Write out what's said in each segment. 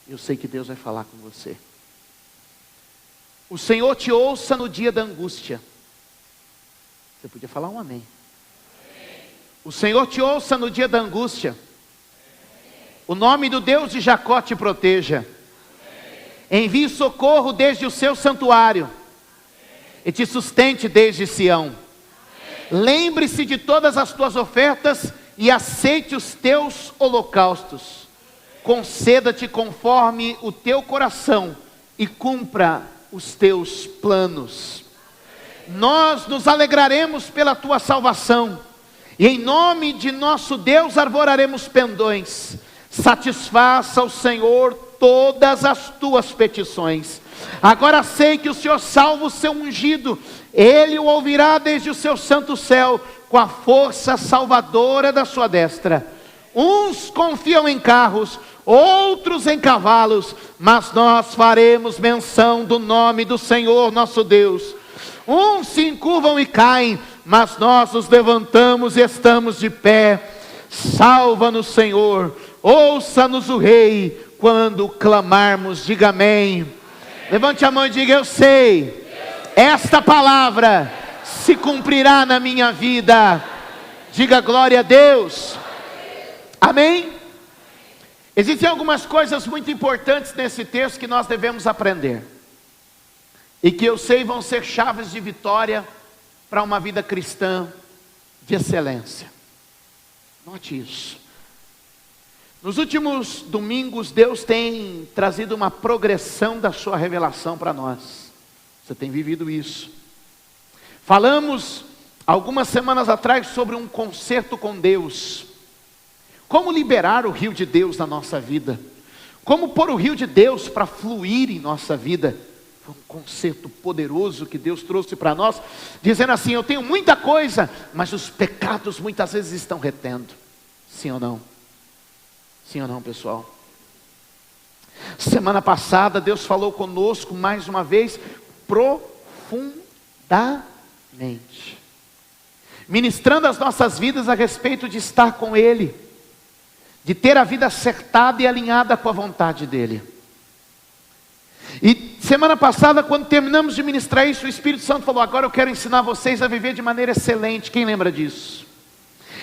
Eu sei que Deus vai falar com você. O Senhor te ouça no dia da angústia. Você podia falar um amém. O Senhor te ouça no dia da angústia. O nome do Deus de Jacó te proteja. Envie socorro desde o seu santuário e te sustente desde Sião. Lembre-se de todas as tuas ofertas e aceite os teus holocaustos. Conceda-te conforme o teu coração e cumpra os teus planos. Nós nos alegraremos pela tua salvação e em nome de nosso Deus arvoraremos pendões. Satisfaça o Senhor todas as tuas petições. Agora sei que o Senhor salva o seu ungido. Ele o ouvirá desde o seu santo céu, com a força salvadora da sua destra. Uns confiam em carros, outros em cavalos, mas nós faremos menção do nome do Senhor nosso Deus. Uns se encurvam e caem, mas nós nos levantamos e estamos de pé. Salva-nos, Senhor, ouça-nos o Rei, quando clamarmos. Diga amém. Levante a mão e diga: eu sei, esta palavra se cumprirá na minha vida. Diga glória a Deus. Amém? Existem algumas coisas muito importantes nesse texto que nós devemos aprender, e que eu sei vão ser chaves de vitória para uma vida cristã de excelência. Note isso. Nos últimos domingos, Deus tem trazido uma progressão da sua revelação para nós. Você tem vivido isso. Falamos algumas semanas atrás sobre um concerto com Deus. Como liberar o rio de Deus na nossa vida. Como pôr o rio de Deus para fluir em nossa vida. Foi um concerto poderoso que Deus trouxe para nós, dizendo assim: eu tenho muita coisa, mas os pecados muitas vezes estão retendo. Sim ou não? Sim ou não, pessoal? Semana passada Deus falou conosco mais uma vez, profundamente, ministrando as nossas vidas a respeito de estar com Ele, de ter a vida acertada e alinhada com a vontade dEle. E semana passada, quando terminamos de ministrar isso, o Espírito Santo falou: agora eu quero ensinar vocês a viver de maneira excelente. Quem lembra disso?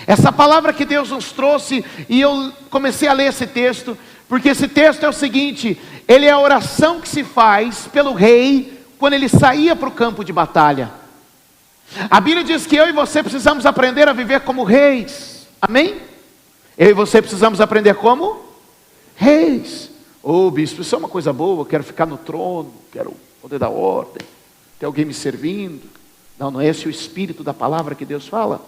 Essa palavra que Deus nos trouxe, e eu comecei a ler esse texto, porque esse texto é o seguinte: ele é a oração que se faz pelo rei, quando ele saía para o campo de batalha. A Bíblia diz que eu e você precisamos aprender a viver como reis, amém? Eu e você precisamos aprender como reis. Ô bispo, isso é uma coisa boa, eu quero ficar no trono, quero poder dar ordem, ter alguém me servindo. Não, não é esse o espírito da palavra que Deus fala.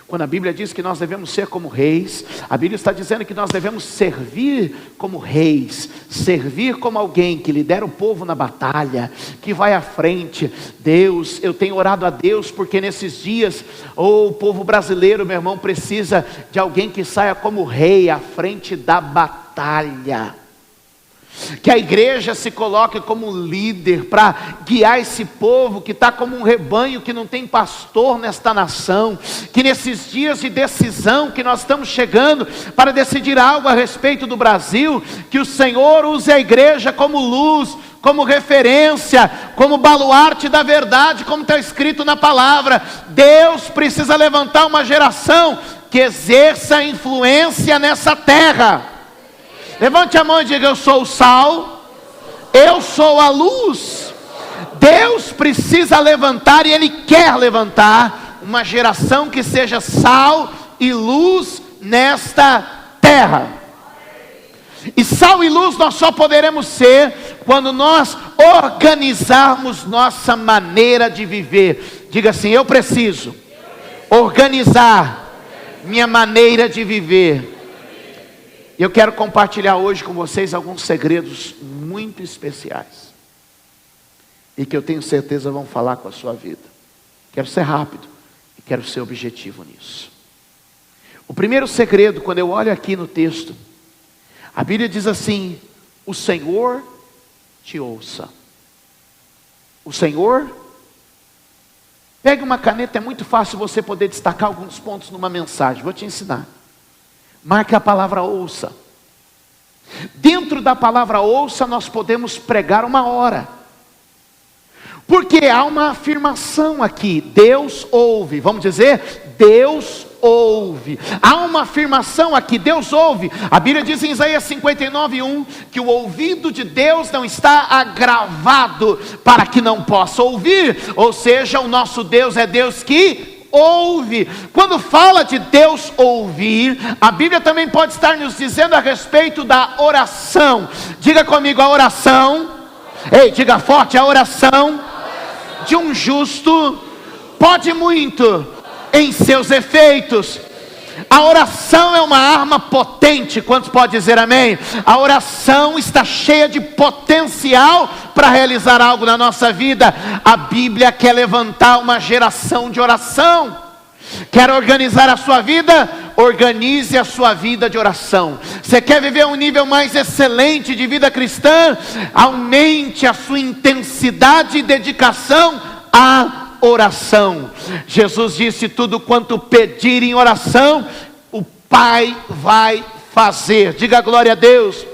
Quando a Bíblia diz que nós devemos ser como reis, a Bíblia está dizendo que nós devemos servir como reis, servir como alguém que lidera o povo na batalha, que vai à frente. Deus, eu tenho orado a Deus, porque nesses dias, o povo brasileiro, meu irmão, precisa de alguém que saia como rei à frente da batalha. Que a igreja se coloque como líder para guiar esse povo que está como um rebanho que não tem pastor nesta nação. Que nesses dias de decisão que nós estamos chegando para decidir algo a respeito do Brasil, que o Senhor use a igreja como luz, como referência, como baluarte da verdade, como está escrito na palavra. Deus precisa levantar uma geração que exerça influência nessa terra. Levante a mão e diga: eu sou o sal, eu sou a luz. Deus precisa levantar, e Ele quer levantar uma geração que seja sal e luz nesta terra. E sal e luz nós só poderemos ser quando nós organizarmos nossa maneira de viver. Diga assim: eu preciso organizar minha maneira de viver. E eu quero compartilhar hoje com vocês alguns segredos muito especiais, e que eu tenho certeza vão falar com a sua vida. Quero ser rápido e quero ser objetivo nisso. O primeiro segredo, quando eu olho aqui no texto, a Bíblia diz assim: o Senhor te ouça. O Senhor, pegue uma caneta, é muito fácil você poder destacar alguns pontos numa mensagem. Vou te ensinar. Marque a palavra ouça. Dentro da palavra ouça, nós podemos pregar 1 hora. Porque há uma afirmação aqui, Deus ouve. Vamos dizer, Deus ouve. Há uma afirmação aqui, Deus ouve. A Bíblia diz em Isaías 59:1 que o ouvido de Deus não está agravado para que não possa ouvir. Ou seja, o nosso Deus é Deus que ouve. Quando fala de Deus ouvir, a Bíblia também pode estar nos dizendo a respeito da oração. Diga comigo, a oração. Ei, diga forte, a oração de um justo pode muito em seus efeitos. A oração é uma arma potente. Quantos podem dizer amém? A oração está cheia de potencial para realizar algo na nossa vida. A Bíblia quer levantar uma geração de oração. Quer organizar a sua vida? Organize a sua vida de oração. Você quer viver um nível mais excelente de vida cristã? Aumente a sua intensidade e dedicação à oração. Jesus disse: tudo quanto pedir em oração, o Pai vai fazer. Diga glória a Deus.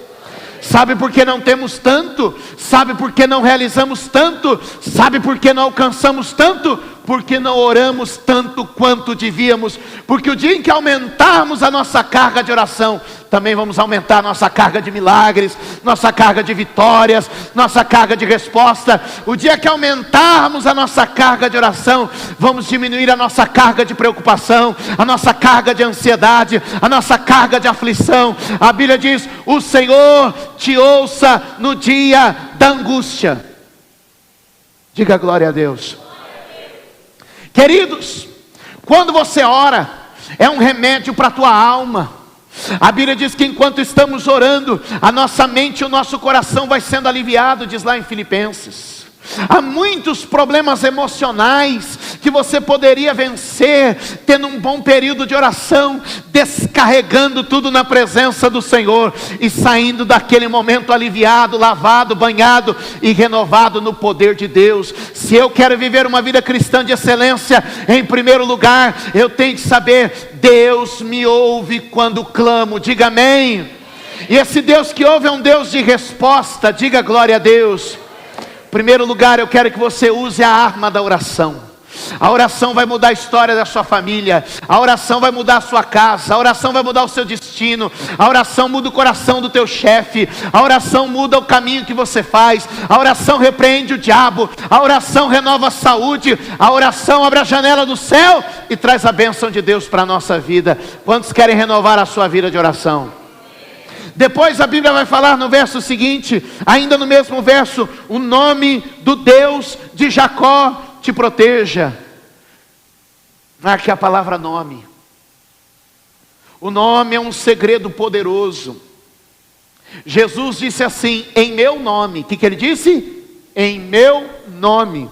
Sabe por que não temos tanto? Sabe por que não realizamos tanto? Sabe por que não alcançamos tanto? Porque não oramos tanto quanto devíamos. Porque o dia em que aumentarmos a nossa carga de oração, também vamos aumentar a nossa carga de milagres, nossa carga de vitórias, nossa carga de resposta. O dia que aumentarmos a nossa carga de oração, vamos diminuir a nossa carga de preocupação, a nossa carga de ansiedade, a nossa carga de aflição. A Bíblia diz: o Senhor te ouça no dia da angústia. Diga glória a Deus. Queridos, quando você ora, é um remédio para a tua alma. A Bíblia diz que enquanto estamos orando, a nossa mente e o nosso coração vai sendo aliviado, diz lá em Filipenses. Há muitos problemas emocionais que você poderia vencer tendo um bom período de oração, descarregando tudo na presença do Senhor e saindo daquele momento aliviado, lavado, banhado e renovado no poder de Deus. Se eu quero viver uma vida cristã de excelência, em primeiro lugar, eu tenho que saber: Deus me ouve quando clamo. Diga amém. E esse Deus que ouve é um Deus de resposta. Diga glória a Deus. Em primeiro lugar, eu quero que você use a arma da oração. A oração vai mudar a história da sua família. A oração vai mudar a sua casa. A oração vai mudar o seu destino. A oração muda o coração do teu chefe. A oração muda o caminho que você faz. A oração repreende o diabo. A oração renova a saúde. A oração abre a janela do céu e traz a bênção de Deus para a nossa vida. Quantos querem renovar a sua vida de oração? Depois a Bíblia vai falar no verso seguinte, ainda no mesmo verso: o nome do Deus de Jacó te proteja. Marque a palavra nome. O nome é um segredo poderoso. Jesus disse assim: em meu nome. O que ele disse? Em meu nome.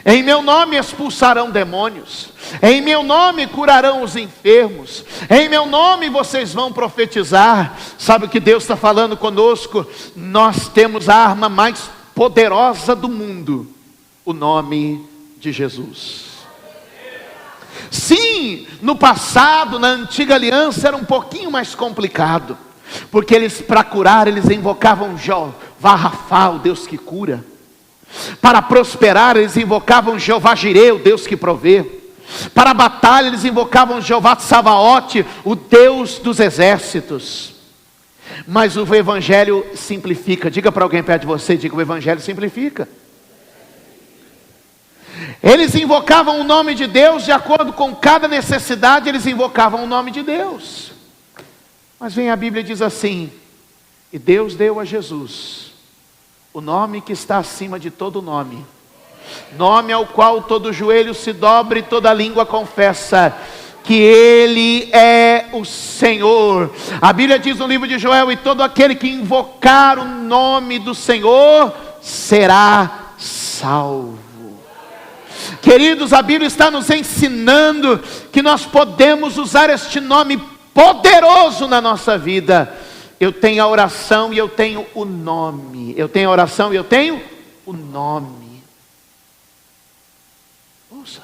Em meu nome expulsarão demônios. Em meu nome curarão os enfermos. Em meu nome vocês vão profetizar. Sabe o que Deus está falando conosco? Nós temos a arma mais poderosa do mundo: o nome de Jesus. Sim, no passado, na antiga aliança, era um pouquinho mais complicado, porque eles, para curar, eles invocavam Jeová Rafa, o Deus que cura. Para prosperar, eles invocavam Jeová Jireh, o Deus que provê. Para a batalha, eles invocavam Jeová Tsabaote, o Deus dos exércitos. Mas o Evangelho simplifica. Diga para alguém perto de você, diga: o Evangelho simplifica. Eles invocavam o nome de Deus de acordo com cada necessidade. Eles invocavam o nome de Deus. Mas vem a Bíblia e diz assim: e Deus deu a Jesus o nome que está acima de todo nome, nome ao qual todo joelho se dobre e toda língua confessa que Ele é o Senhor. A Bíblia diz no livro de Joel: e todo aquele que invocar o nome do Senhor será salvo. Queridos, a Bíblia está nos ensinando que nós podemos usar este nome poderoso na nossa vida. Eu tenho a oração e eu tenho o nome. Eu tenho a oração e eu tenho o nome. Ouça.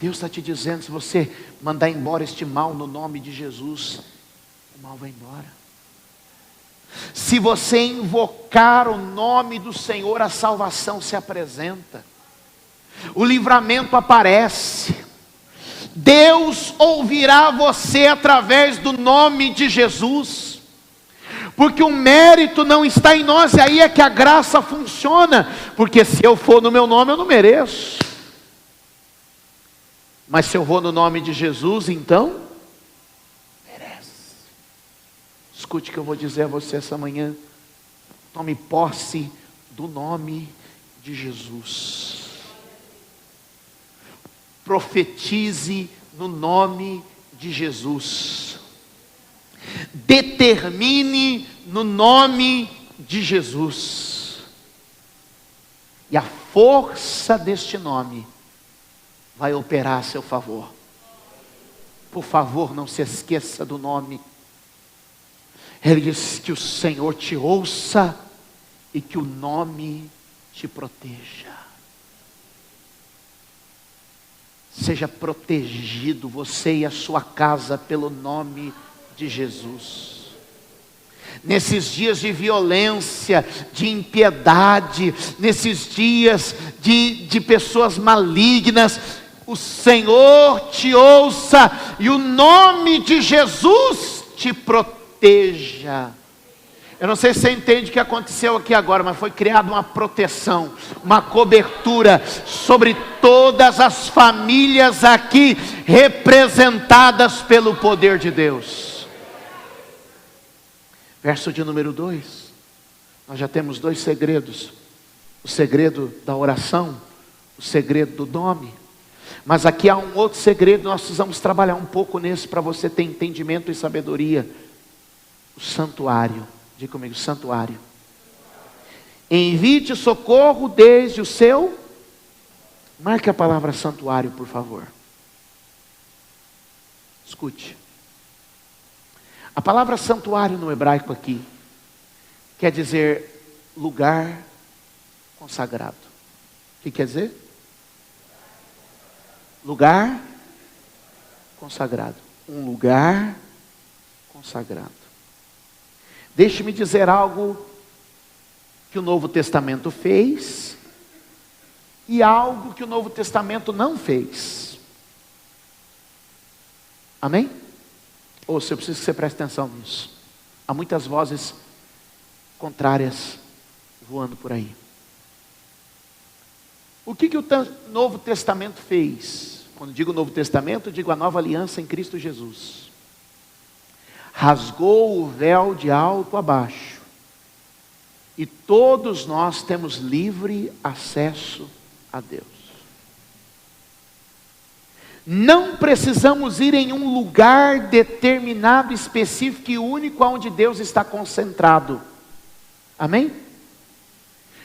Deus está te dizendo: se você mandar embora este mal no nome de Jesus, o mal vai embora. Se você invocar o nome do Senhor, a salvação se apresenta, o livramento aparece, Deus ouvirá você através do nome de Jesus, porque o mérito não está em nós, e aí é que a graça funciona, porque se eu for no meu nome eu não mereço, mas se eu vou no nome de Jesus, então merece. Escute o que eu vou dizer a você essa manhã, tome posse do nome de Jesus, profetize no nome de Jesus, determine no nome de Jesus, e a força deste nome vai operar a seu favor. Por favor, não se esqueça do nome. Ele diz que o Senhor te ouça e que o nome te proteja. Seja protegido, você e a sua casa, pelo nome de Jesus. Nesses dias de violência, de impiedade, nesses dias de pessoas malignas, o Senhor te ouça e o nome de Jesus te proteja. Eu não sei se você entende o que aconteceu aqui agora, mas foi criada uma proteção, uma cobertura sobre todas as famílias aqui representadas pelo poder de Deus. Verso de número 2. Nós já temos 2 segredos: o segredo da oração, o segredo do nome. Mas aqui há um outro segredo, nós precisamos trabalhar um pouco nesse para você ter entendimento e sabedoria. O santuário. Diga comigo, santuário. Envie-te socorro desde o seu... Marque a palavra santuário, por favor. Escute. A palavra santuário no hebraico aqui quer dizer lugar consagrado. O que quer dizer? Lugar consagrado. Um lugar consagrado. Deixe-me dizer algo que o Novo Testamento fez e algo que o Novo Testamento não fez. Amém? Ouça, eu preciso que você preste atenção nisso. Há muitas vozes contrárias voando por aí. O que o Novo Testamento fez? Quando digo Novo Testamento, digo a nova aliança em Cristo Jesus. Rasgou o véu de alto a baixo, e todos nós temos livre acesso a Deus. Não precisamos ir em um lugar determinado, específico e único, onde Deus está concentrado. Amém?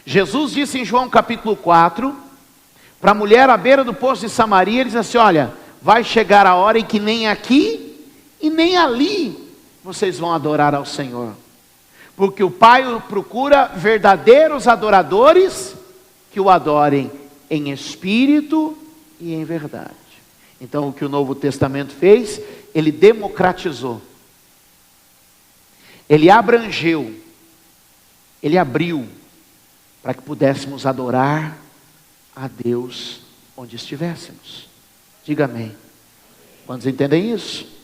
Jesus disse em João capítulo 4, para a mulher à beira do poço de Samaria, ele diz assim: olha, vai chegar a hora em que nem aqui e nem ali vocês vão adorar ao Senhor, porque o Pai procura verdadeiros adoradores que o adorem em espírito e em verdade. Então o que o Novo Testamento fez, ele democratizou, ele abrangeu, ele abriu, para que pudéssemos adorar a Deus onde estivéssemos. Diga amém. Quantos entendem isso?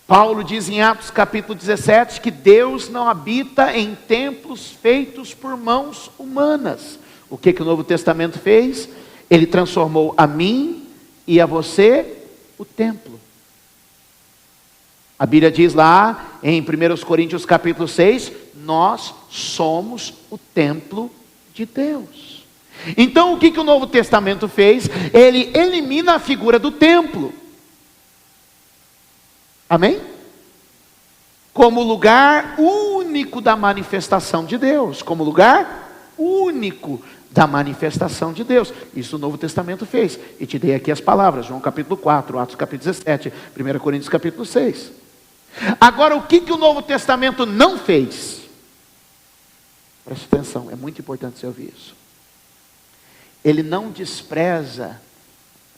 Paulo diz em Atos capítulo 17 que Deus não habita em templos feitos por mãos humanas. O que o Novo Testamento fez? Ele transformou a mim e a você o templo. A Bíblia diz lá em 1 Coríntios capítulo 6, nós somos o templo de Deus. Então o que o Novo Testamento fez? Ele elimina a figura do templo. Amém? Como lugar único da manifestação de Deus. Como lugar único da manifestação de Deus. Isso o Novo Testamento fez. E te dei aqui as palavras. João capítulo 4, Atos capítulo 17, 1 Coríntios capítulo 6. Agora o que o Novo Testamento não fez? Preste atenção, é muito importante você ouvir isso. Ele não despreza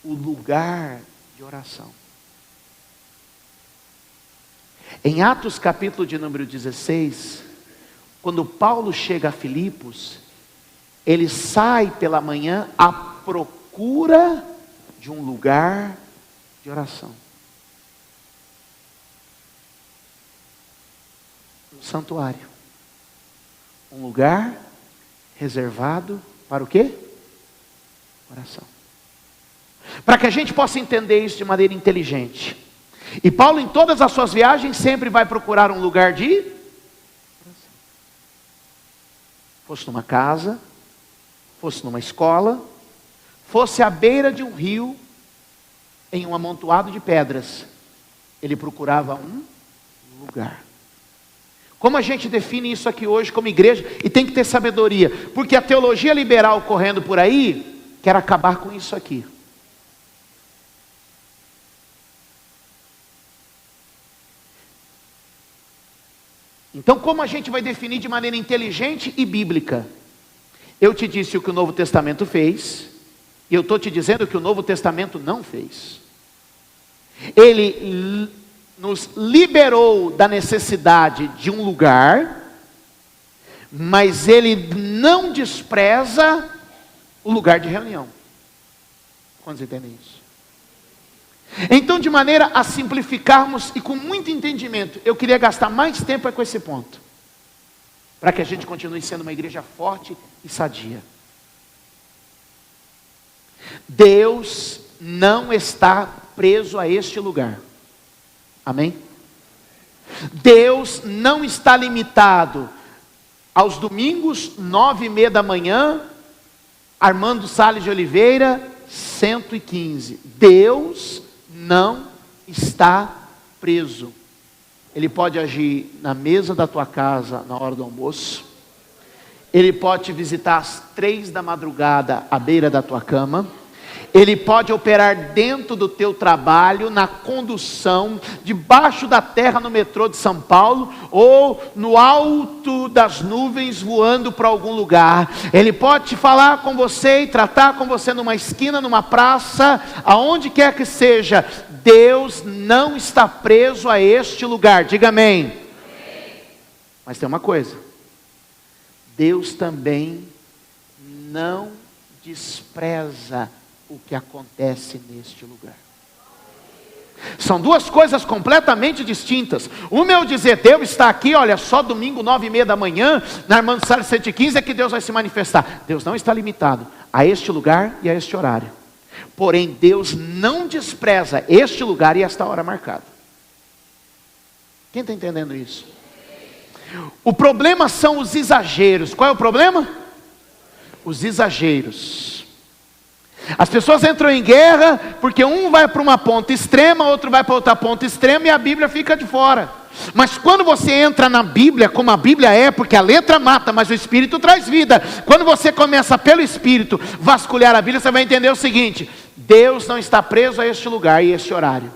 o lugar de oração. Em Atos capítulo de número 16, quando Paulo chega a Filipos, ele sai pela manhã à procura de um lugar de oração. Um santuário. Um lugar reservado para o quê? Oração. Para que a gente possa entender isso de maneira inteligente. E Paulo, em todas as suas viagens, sempre vai procurar um lugar de oração. Fosse numa casa, fosse numa escola, fosse à beira de um rio, em um amontoado de pedras, ele procurava um lugar. Como a gente define isso aqui hoje como igreja? E tem que ter sabedoria, porque a teologia liberal correndo por aí, quer acabar com isso aqui. Então, como a gente vai definir de maneira inteligente e bíblica? Eu te disse o que o Novo Testamento fez, e eu estou te dizendo o que o Novo Testamento não fez. Ele nos liberou da necessidade de um lugar, mas ele não despreza o lugar de reunião. Quantos entendem isso? Então, de maneira a simplificarmos e com muito entendimento, eu queria gastar mais tempo com esse ponto, para que a gente continue sendo uma igreja forte e sadia. Deus não está preso a este lugar. Amém? Deus não está limitado aos domingos, 9:30 da manhã, Armando Salles de Oliveira, 115. Deus não está preso. Ele pode agir na mesa da tua casa na hora do almoço. Ele pode te visitar às 3 da madrugada à beira da tua cama. Ele pode operar dentro do teu trabalho, na condução, debaixo da terra no metrô de São Paulo, ou no alto das nuvens voando para algum lugar. Ele pode te falar com você e tratar com você numa esquina, numa praça, aonde quer que seja. Deus não está preso a este lugar. Diga amém. Mas tem uma coisa. Deus também não despreza o que acontece neste lugar. São duas coisas completamente distintas. Uma é eu dizer, Deus está aqui, olha, só domingo 9:30 da manhã, na Armando Salles 115 é que Deus vai se manifestar. Deus não está limitado a este lugar e a este horário. Porém, Deus não despreza este lugar e esta hora marcada. Quem está entendendo isso? O problema são os exageros. Qual é o problema? Os exageros. As pessoas entram em guerra porque um vai para uma ponta extrema, outro vai para outra ponta extrema e a Bíblia fica de fora. Mas quando você entra na Bíblia, como a Bíblia é, porque a letra mata, mas o Espírito traz vida. Quando você começa pelo Espírito vasculhar a Bíblia, você vai entender o seguinte: Deus não está preso a este lugar e este horário.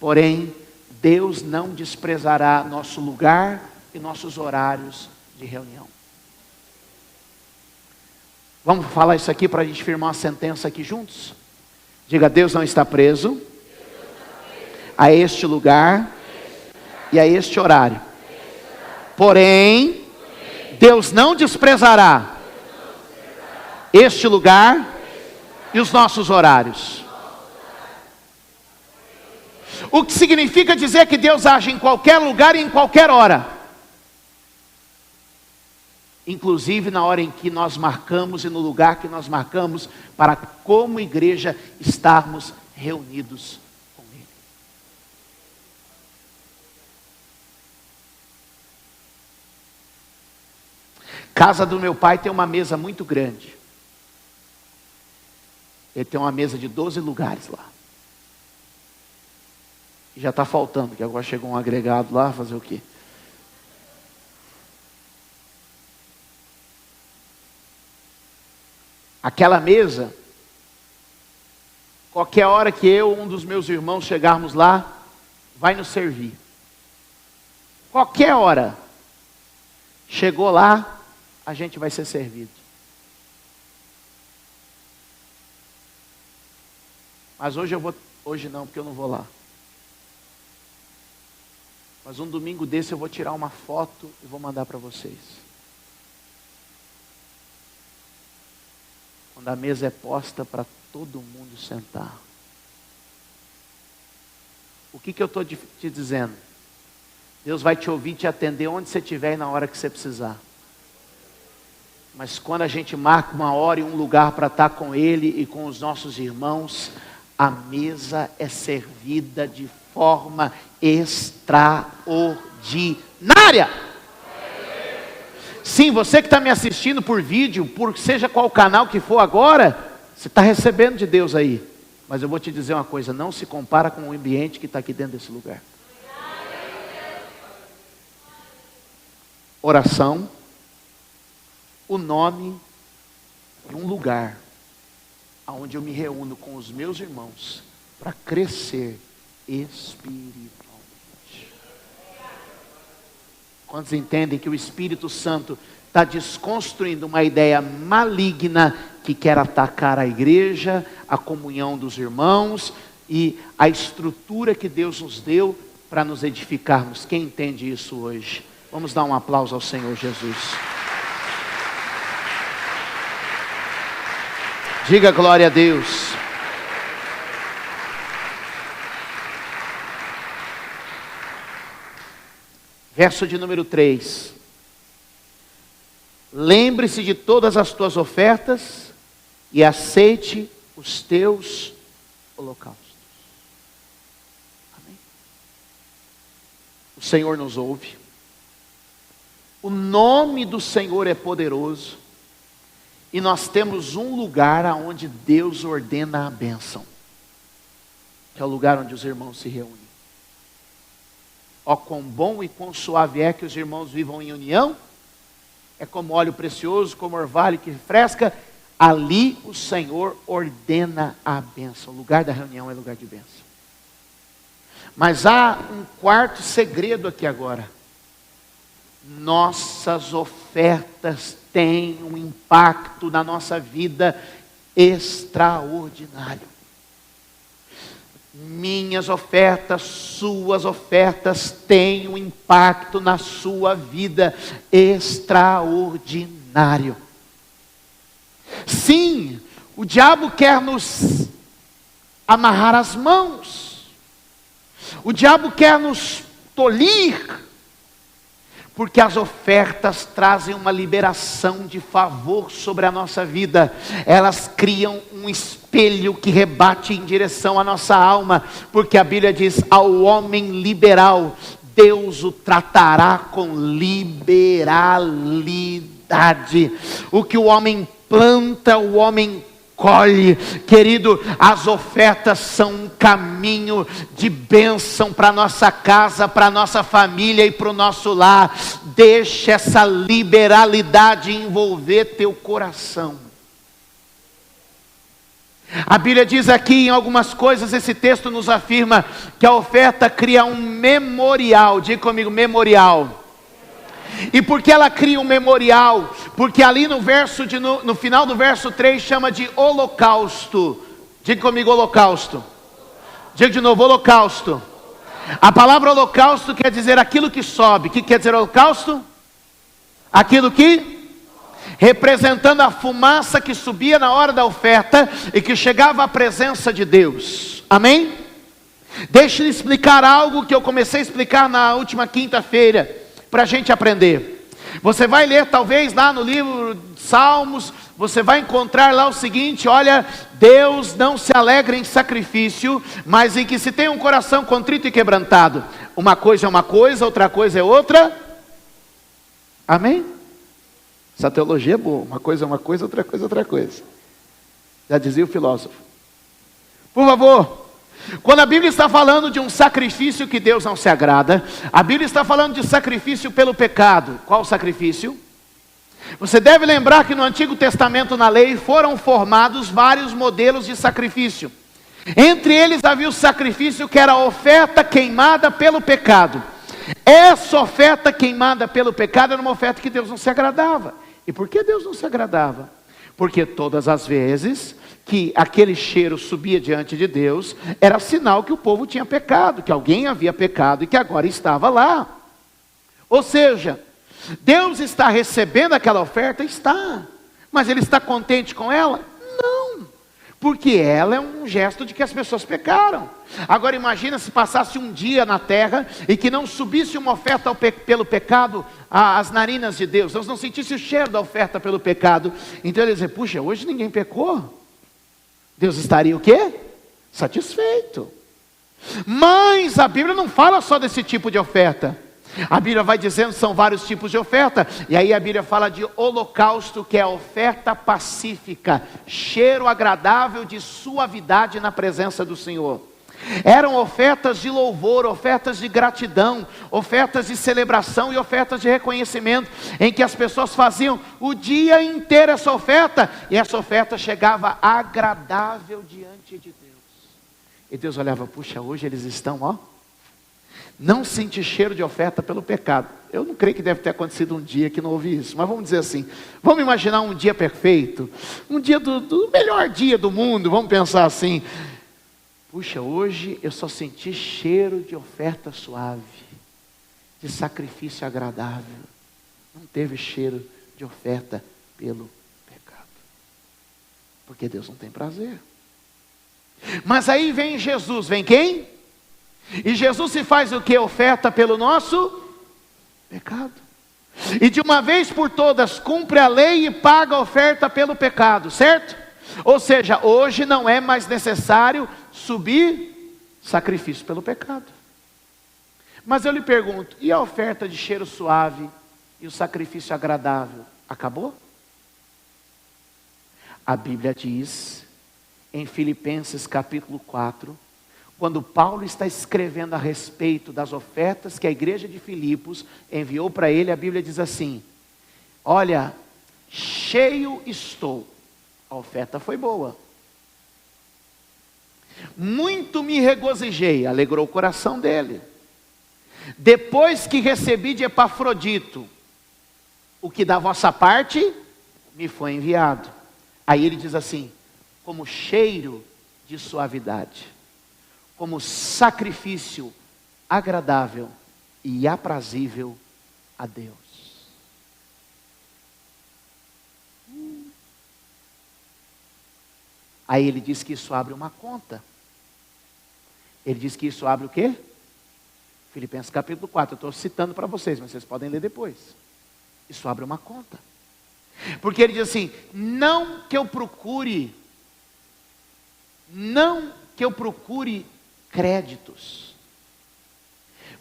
Porém, Deus não desprezará nosso lugar e nossos horários de reunião. Vamos falar isso aqui para a gente firmar uma sentença aqui juntos? Diga, Deus não está preso a este lugar e a este horário. Porém, Deus não desprezará este lugar e os nossos horários. O que significa dizer que Deus age em qualquer lugar e em qualquer hora. Inclusive na hora em que nós marcamos e no lugar que nós marcamos para como igreja estarmos reunidos com Ele. Casa do meu pai tem uma mesa muito grande. Ele tem uma mesa de 12 lugares lá. E já está faltando, que agora chegou um agregado lá, fazer o quê? Aquela mesa, qualquer hora que eu ou um dos meus irmãos chegarmos lá, vai nos servir. Qualquer hora. Chegou lá, a gente vai ser servido. Mas hoje não, porque eu não vou lá. Mas um domingo desse eu vou tirar uma foto e vou mandar para vocês. Quando a mesa é posta para todo mundo sentar. O que eu estou te dizendo? Deus vai te ouvir e te atender onde você estiver e na hora que você precisar. Mas quando a gente marca uma hora e um lugar para estar com Ele e com os nossos irmãos, a mesa é servida de forma extraordinária. Sim, você que está me assistindo por vídeo, por seja qual canal que for agora, você está recebendo de Deus aí. Mas eu vou te dizer uma coisa, não se compara com o ambiente que está aqui dentro desse lugar. Oração, o nome e um lugar onde eu me reúno com os meus irmãos para crescer espiritualmente. Quantos entendem que o Espírito Santo está desconstruindo uma ideia maligna que quer atacar a igreja, a comunhão dos irmãos e a estrutura que Deus nos deu para nos edificarmos? Quem entende isso hoje? Vamos dar um aplauso ao Senhor Jesus. Diga glória a Deus. Verso de número 3. Lembre-se de todas as tuas ofertas e aceite os teus holocaustos. Amém? O Senhor nos ouve. O nome do Senhor é poderoso. E nós temos um lugar onde Deus ordena a bênção. Que é o lugar onde os irmãos se reúnem. Ó, quão bom e quão suave é que os irmãos vivam em união. É como óleo precioso, como orvalho que refresca. Ali o Senhor ordena a bênção. O lugar da reunião é lugar de bênção. Mas há um quarto segredo aqui agora. Nossas ofertas têm um impacto na nossa vida extraordinário. Minhas ofertas, suas ofertas têm um impacto na sua vida extraordinário. Sim, o diabo quer nos amarrar as mãos. O diabo quer nos tolir. Porque as ofertas trazem uma liberação de favor sobre a nossa vida. Elas criam um espelho que rebate em direção à nossa alma. Porque a Bíblia diz, ao homem liberal, Deus o tratará com liberalidade. O que o homem planta, o homem colhe. Querido, as ofertas são um caminho de bênção para a nossa casa, para a nossa família e para o nosso lar. Deixe essa liberalidade envolver teu coração. A Bíblia diz aqui em algumas coisas, esse texto nos afirma que a oferta cria um memorial. Diga comigo, memorial. E por que ela cria um memorial? Porque ali no final do verso 3 chama de holocausto. Diga comigo, holocausto. Diga de novo, holocausto. A palavra holocausto quer dizer aquilo que sobe. O que quer dizer holocausto? Aquilo que? Representando a fumaça que subia na hora da oferta e que chegava à presença de Deus. Amém? Deixe-me explicar algo que eu comecei a explicar na última quinta-feira, para a gente aprender. Você vai ler talvez lá no livro de Salmos, você vai encontrar lá o seguinte: olha, Deus não se alegra em sacrifício, mas em que se tem um coração contrito e quebrantado. Uma coisa é uma coisa, outra coisa é outra. Amém? Essa teologia é boa. Uma coisa é uma coisa, outra coisa é outra coisa. Já dizia o filósofo. Por favor, quando a Bíblia está falando de um sacrifício que Deus não se agrada, a Bíblia está falando de sacrifício pelo pecado. Qual sacrifício? Você deve lembrar que no Antigo Testamento, na lei, foram formados vários modelos de sacrifício. Entre eles havia o sacrifício que era a oferta queimada pelo pecado. Essa oferta queimada pelo pecado era uma oferta que Deus não se agradava. E por que Deus não se agradava? Porque todas as vezes que aquele cheiro subia diante de Deus, era sinal que o povo tinha pecado, que alguém havia pecado e que agora estava lá. Ou seja, Deus está recebendo aquela oferta? Está. Mas Ele está contente com ela? Não. Porque ela é um gesto de que as pessoas pecaram. Agora imagina se passasse um dia na terra e que não subisse uma oferta pelo pecado às narinas de Deus. Deus não sentisse o cheiro da oferta pelo pecado. Então ele dizer, puxa, hoje ninguém pecou. Deus estaria o quê? Satisfeito. Mas a Bíblia não fala só desse tipo de oferta. A Bíblia vai dizendo que são vários tipos de oferta. E aí a Bíblia fala de holocausto, que é a oferta pacífica, cheiro agradável de suavidade na presença do Senhor. Eram ofertas de louvor, ofertas de gratidão, ofertas de celebração e ofertas de reconhecimento, em que as pessoas faziam o dia inteiro essa oferta, e essa oferta chegava agradável diante de Deus. E Deus olhava, puxa, hoje eles estão, não sente cheiro de oferta pelo pecado. Eu não creio que deve ter acontecido um dia que não houve isso, mas vamos dizer assim, vamos imaginar um dia perfeito, um dia do melhor dia do mundo, vamos pensar assim, puxa, hoje eu só senti cheiro de oferta suave, de sacrifício agradável, não teve cheiro de oferta pelo pecado, porque Deus não tem prazer. Mas aí vem Jesus, vem quem? E Jesus se faz o que? Oferta pelo nosso pecado. E de uma vez por todas cumpre a lei e paga a oferta pelo pecado, certo? Ou seja, hoje não é mais necessário subir sacrifício pelo pecado. Mas eu lhe pergunto, e a oferta de cheiro suave e o sacrifício agradável, acabou? A Bíblia diz, em Filipenses capítulo 4, quando Paulo está escrevendo a respeito das ofertas que a igreja de Filipos enviou para ele, a Bíblia diz assim, olha, cheio estou, a oferta foi boa, muito me regozijei, alegrou o coração dele, depois que recebi de Epafrodito, o que da vossa parte me foi enviado. Aí ele diz assim, como cheiro de suavidade, como sacrifício agradável e aprazível a Deus. Aí ele diz que isso abre uma conta. Ele diz que isso abre o quê? Filipenses capítulo 4. Eu estou citando para vocês, mas vocês podem ler depois. Isso abre uma conta. Porque ele diz assim, não que eu procure créditos,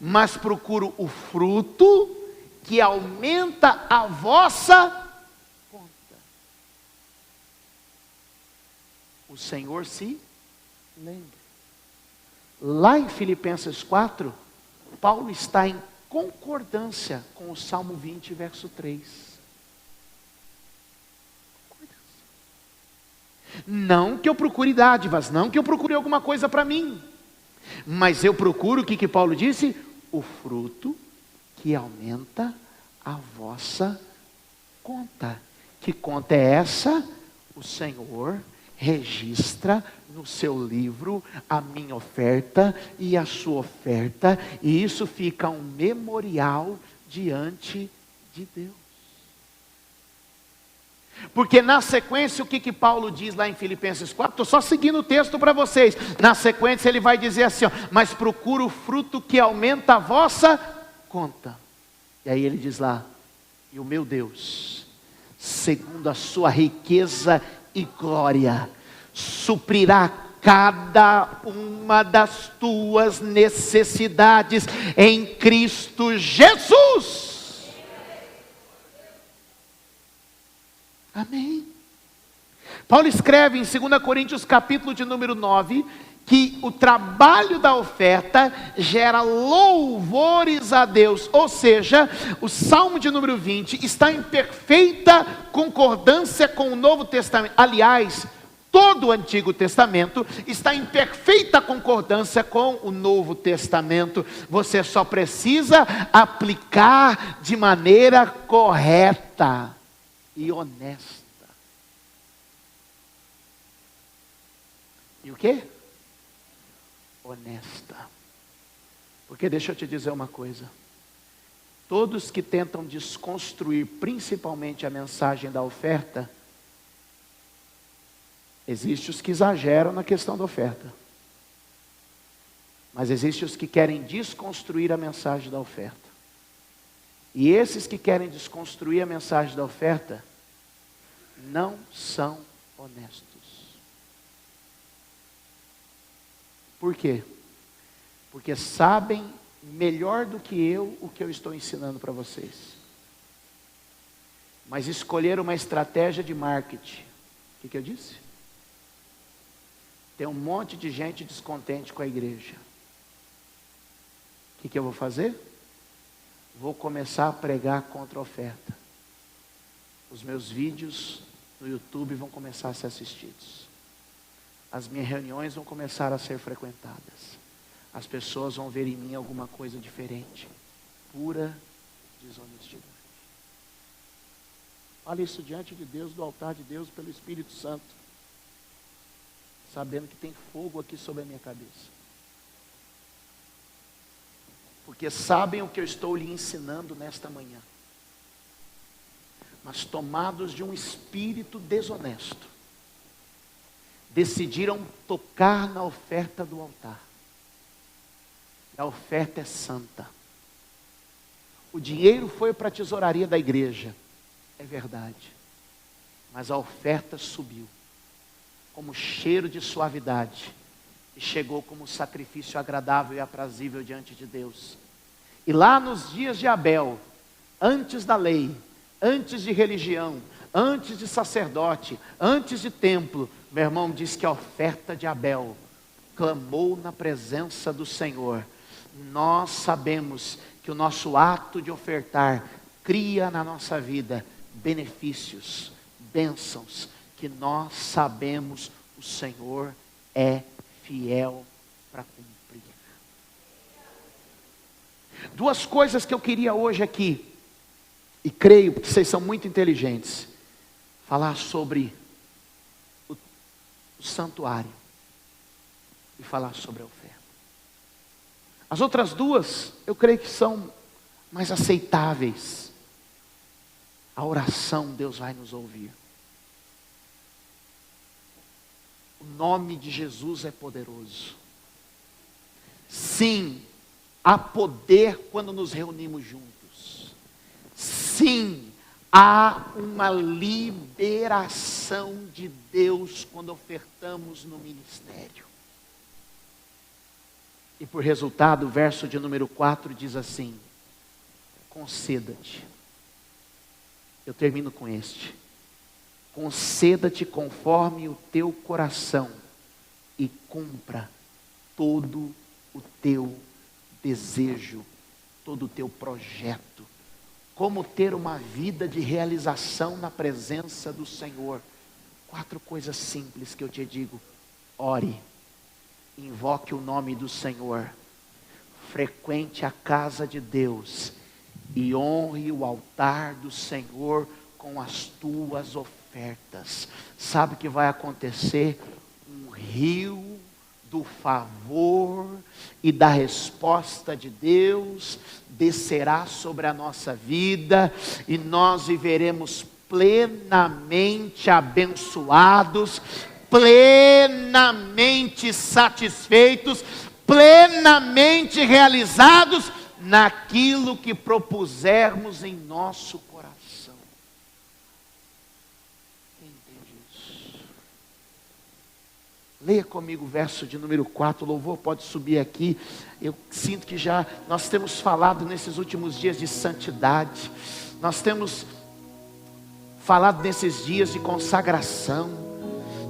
mas procuro o fruto que aumenta a vossa conta. O Senhor se lembra. Lá em Filipenses 4, Paulo está em concordância com o Salmo 20, verso 3. Não que eu procure dádivas, não que eu procure alguma coisa para mim, mas eu procuro, o que Paulo disse? O fruto que aumenta a vossa conta. Que conta é essa? O Senhor registra no seu livro a minha oferta e a sua oferta, e isso fica um memorial diante de Deus. Porque na sequência, o que Paulo diz lá em Filipenses 4? Estou só seguindo o texto para vocês. Na sequência ele vai dizer assim, mas procura o fruto que aumenta a vossa conta. E aí ele diz lá, e o meu Deus, segundo a sua riqueza e glória, suprirá cada uma das tuas necessidades em Cristo Jesus. Amém. Paulo escreve em 2 Coríntios capítulo de número 9, que o trabalho da oferta gera louvores a Deus. Ou seja, o Salmo de número 20 está em perfeita concordância com o Novo Testamento. Aliás, todo o Antigo Testamento está em perfeita concordância com o Novo Testamento. Você só precisa aplicar de maneira correta e honesta. E o quê? Honesta. Porque deixa eu te dizer uma coisa. Todos que tentam desconstruir principalmente a mensagem da oferta, existem os que exageram na questão da oferta. Mas existem os que querem desconstruir a mensagem da oferta. E esses que querem desconstruir a mensagem da oferta, não são honestos. Por quê? Porque sabem melhor do que eu o que eu estou ensinando para vocês. Mas escolheram uma estratégia de marketing. O que eu disse? Tem um monte de gente descontente com a igreja. O que eu vou fazer? Vou começar a pregar contra a oferta. Os meus vídeos no YouTube vão começar a ser assistidos. As minhas reuniões vão começar a ser frequentadas. As pessoas vão ver em mim alguma coisa diferente. Pura desonestidade. Fale isso diante de Deus, do altar de Deus, pelo Espírito Santo. Sabendo que tem fogo aqui sobre a minha cabeça. Porque sabem o que eu estou lhe ensinando nesta manhã. Mas tomados de um espírito desonesto, decidiram tocar na oferta do altar. A oferta é santa. O dinheiro foi para a tesouraria da igreja. É verdade. Mas a oferta subiu como cheiro de suavidade e chegou como sacrifício agradável e aprazível diante de Deus. E lá nos dias de Abel, antes da lei, antes de religião, antes de sacerdote, antes de templo, meu irmão diz que a oferta de Abel clamou na presença do Senhor. Nós sabemos que o nosso ato de ofertar cria na nossa vida benefícios, bênçãos, que nós sabemos o Senhor é fiel para cumprir. Duas coisas que eu queria hoje aqui, e creio que vocês são muito inteligentes, falar sobre o santuário e falar sobre a oferta. As outras duas, eu creio que são mais aceitáveis. A oração, Deus vai nos ouvir. O nome de Jesus é poderoso. Sim, há poder quando nos reunimos juntos. Sim, há uma liberação de Deus quando ofertamos no ministério. E por resultado, o verso de número 4 diz assim: conceda-te. Eu termino com este. Conceda-te conforme o teu coração e cumpra todo o teu desejo, todo o teu projeto. Como ter uma vida de realização na presença do Senhor. 4 coisas simples que eu te digo. Ore, invoque o nome do Senhor, frequente a casa de Deus e honre o altar do Senhor com as tuas ofertas. Sabe o que vai acontecer? Um rio do favor e da resposta de Deus descerá sobre a nossa vida e nós viveremos plenamente abençoados, plenamente satisfeitos, plenamente realizados naquilo que propusermos em nosso coração. Quem entende isso? Leia comigo o verso de número 4, o louvor pode subir aqui. Eu sinto que já nós temos falado nesses últimos dias de santidade, nós temos falado nesses dias de consagração,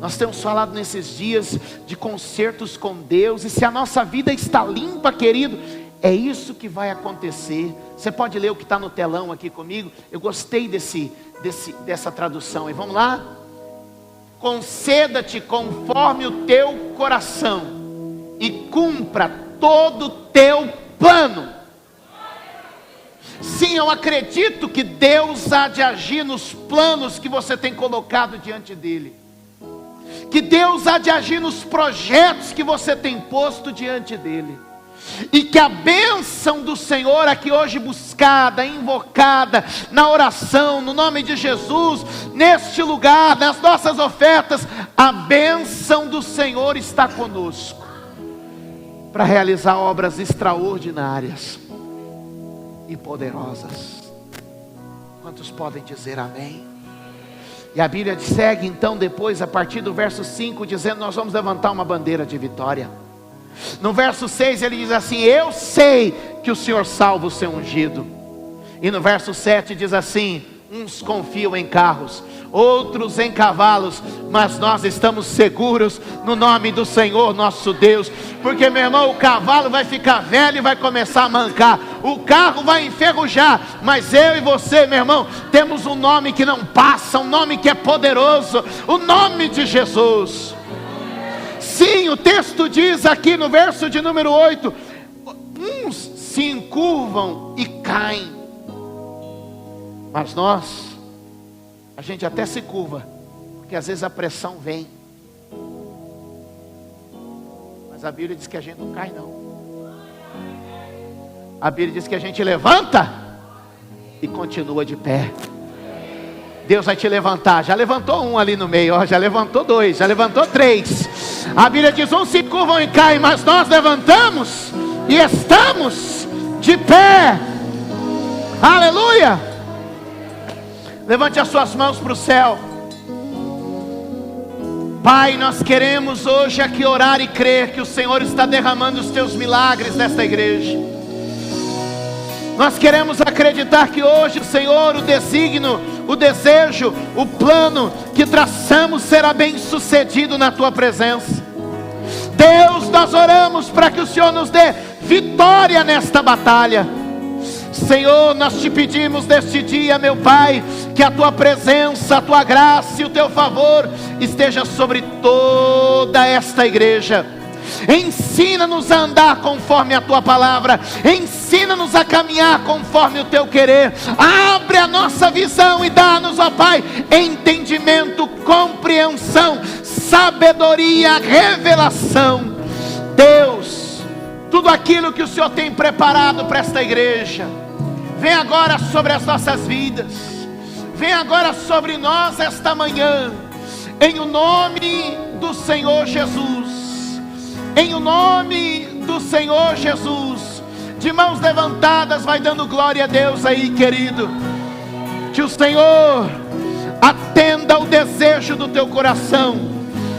nós temos falado nesses dias de concertos com Deus, e se a nossa vida está limpa, querido, é isso que vai acontecer. Você pode ler o que está no telão aqui comigo? Eu gostei dessa tradução, e vamos lá? Conceda-te conforme o teu coração, e cumpra todo o teu plano. Sim, eu acredito que Deus há de agir nos planos que você tem colocado diante dele. que Deus há de agir nos projetos que você tem posto diante dEle. E que a bênção do Senhor aqui hoje buscada, invocada, na oração, no nome de Jesus, neste lugar, nas nossas ofertas, a bênção do Senhor está conosco, para realizar obras extraordinárias e poderosas. Quantos podem dizer amém? E a Bíblia segue então depois, a partir do verso 5, dizendo: nós vamos levantar uma bandeira de vitória. No verso 6 ele diz assim: eu sei que o Senhor salva o seu ungido. E no verso 7 diz assim: uns confiam em carros, outros em cavalos, mas nós estamos seguros no nome do Senhor nosso Deus. Porque, meu irmão, o cavalo vai ficar velho e vai começar a mancar, o carro vai enferrujar, mas eu e você, meu irmão, temos um nome que não passa, um nome que é poderoso, o nome de Jesus. Sim, o texto diz aqui no verso de número 8: uns se encurvam e caem, mas nós, a gente até se curva, porque às vezes a pressão vem, mas a Bíblia diz que a gente não cai não. A Bíblia diz que a gente levanta e continua de pé. Deus vai te levantar. Já levantou um ali no meio, ó, já levantou dois, já levantou três. A Bíblia diz: uns se curvam e caem, mas nós levantamos e estamos de pé. Aleluia! Levante as suas mãos para o céu. Pai, nós queremos hoje aqui orar e crer que o Senhor está derramando os teus milagres nesta igreja. Nós queremos acreditar que hoje, Senhor, o desígnio, o desejo, o plano que traçamos será bem sucedido na tua presença. Deus, nós oramos para que o Senhor nos dê vitória nesta batalha. Senhor, nós te pedimos neste dia, meu Pai, que a tua presença, a tua graça e o teu favor esteja sobre toda esta igreja. Ensina-nos a andar conforme a tua palavra, ensina-nos a caminhar conforme o teu querer. Abre a nossa visão e dá-nos, ó Pai, entendimento, compreensão, sabedoria, revelação. Deus, tudo aquilo que o Senhor tem preparado para esta igreja, vem agora sobre as nossas vidas, vem agora sobre nós esta manhã, em o nome do Senhor Jesus. Em o nome do Senhor Jesus. De mãos levantadas, vai dando glória a Deus aí, querido. Que o Senhor atenda o desejo do teu coração,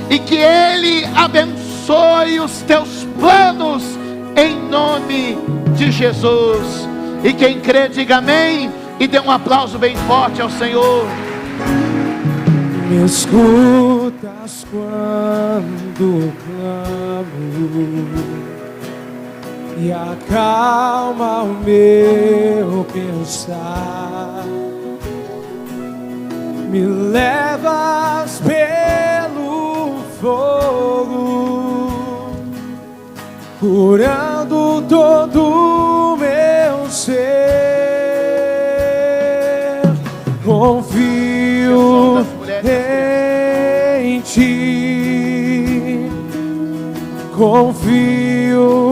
e que Ele abençoe os teus planos, em nome de Jesus. E quem crê, diga amém, e dê um aplauso bem forte ao Senhor. Me escutas quando clamo, e acalma o meu pensar. Me levas pelo fogo, curando todo o meu ser. Confio em ti, confio